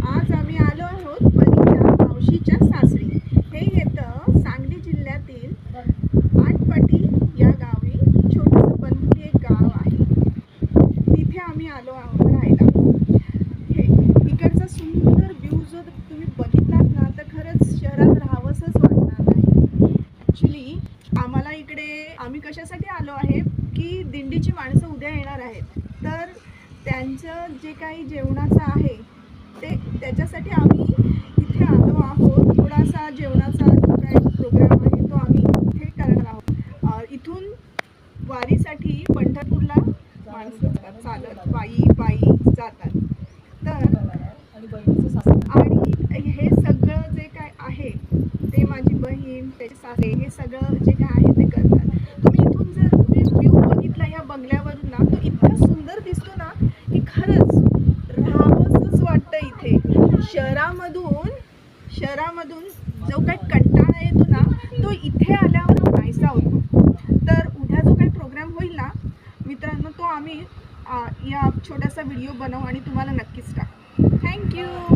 आज आम्ही आलो आहोत परीच्या मावशीच्या सासरी. हे येतं सांगली जिल्ह्यातील आटपाटी या गावी. छोटंसं बनपुरी एक गाव आहे, तिथे आम्ही आलो आहोत राहायला. हे इकडचा सुंदर व्ह्यू जो तुम्ही बघितलात ना, तर खरंच शहरात राहावंसंच वाटणार नाही. ॲक्च्युली आम्हाला इकडे आम्ही कशासाठी आलो आहे की दिंडीची माणसं उद्या येणार आहेत, तर त्यांचं जे काही जेवणाचं आहे त्याच्यासाठी आम्ही इथे आलो आहोत. थोडासा जेवणाचा जो काही प्रोग्राम आहे तो आम्ही इथे करणार आहोत. इथून वारीसाठी पंढरपूरला माणसं चालत पायी जातात. तर आणि हे सगळं जे काय आहे ते माझी बहीण, त्याचे सासरे, हे सगळं जे काय आहे ते करतात. तुम्ही इथून जर तुम्ही व्ह्यू बघितला ह्या बंगल्यावरून ना, तो इतका सुंदर दिसतो ना की खरंच राहावंसंच वाटतं इथे. शहरामधून जो काही कंटाळा येतो ना, तो इथे आल्यावर नाहीसा होतो. तर उद्या जो काही प्रोग्राम होईल ना मित्रांनो, तो आम्ही या छोटासा व्हिडिओ बनवू आणि तुम्हाला नक्कीच टाकू. थँक्यू.